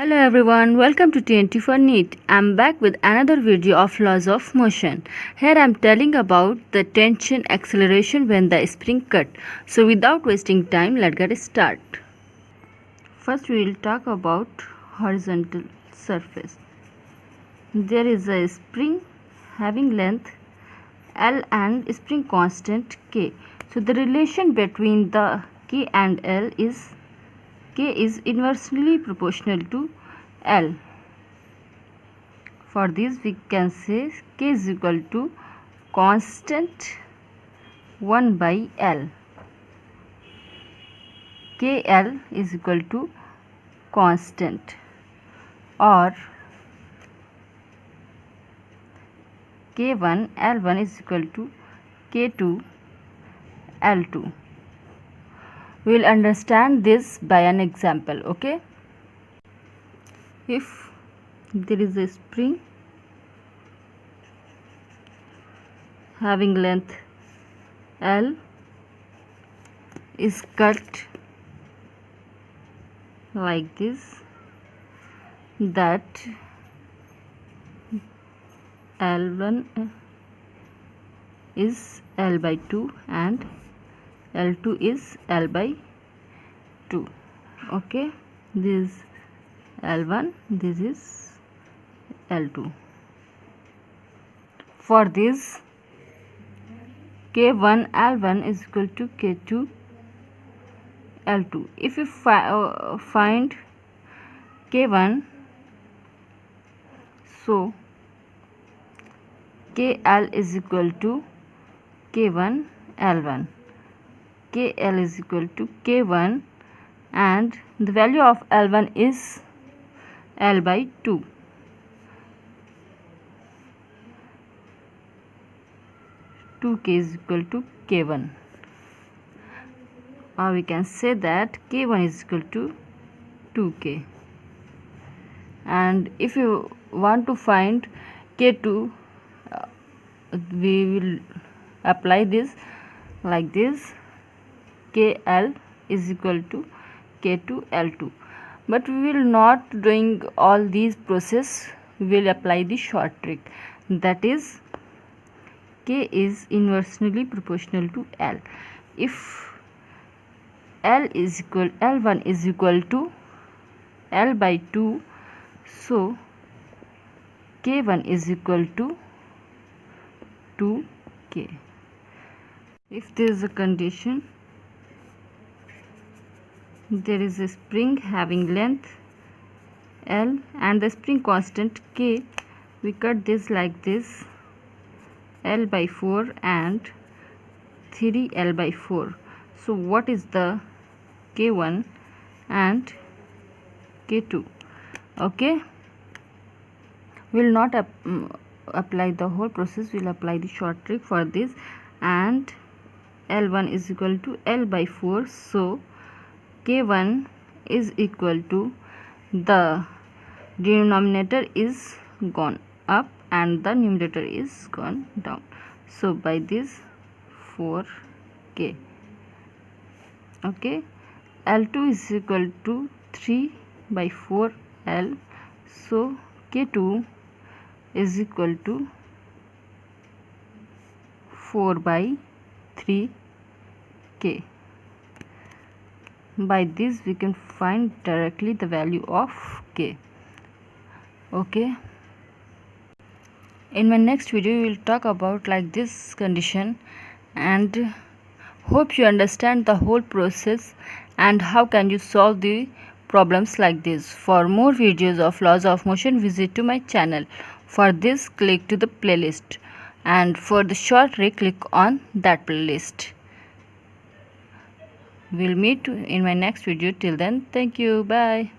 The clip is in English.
Hello everyone, welcome to TNT for NEET. I'm back with another video of laws of motion. Here I'm telling about the tension acceleration when the spring cut. So without wasting time, let's get started. First we will talk about horizontal surface. There is a spring having length L and spring constant K. So the relation between the K and L is K is inversely proportional to L. For this we can say K is equal to constant 1 by L. KL is equal to constant, or K1 L1 is equal to K2 L2. We will understand this by an example. Okay, if there is a spring having length L is cut like this, that L1 is L by 2 and L2 is L by 2. Okay, this is L1, this is L2. For this, K1 L1 is equal to K2 L2. If you find K1, so KL is equal to K1 L1. KL is equal to K1 and the value of L1 is L by 2. K is equal to K1. Or we can say that K1 is equal to 2K. And if you want to find K2, we will apply this like this: KL is equal to K2 L2. But we will not doing all these process. We will apply the short trick, that is K is inversely proportional to L. If L1 is equal to L by 2, so K1 is equal to 2K. If there is a condition, there is a spring having length L and the spring constant K, we cut this like this: L by 4 and 3L by 4. So what is the K1 and K2? Okay, we will not apply the whole process, we will apply the short trick for this. And L1 is equal to L by 4, so K1 is equal to, the denominator is gone up and the numerator is gone down, so by this 4K. Okay, L2 is equal to 3 by 4L, so K2 is equal to 4 by 3K. By this we can find directly the value of K. Okay, in my next video we will talk about like this condition, and hope you understand the whole process and how can you solve the problems like this. For more videos of laws of motion, visit to my channel. For this, click to the playlist, and for the short trick, click on that playlist. We'll meet in my next video. Till then, thank you. Bye.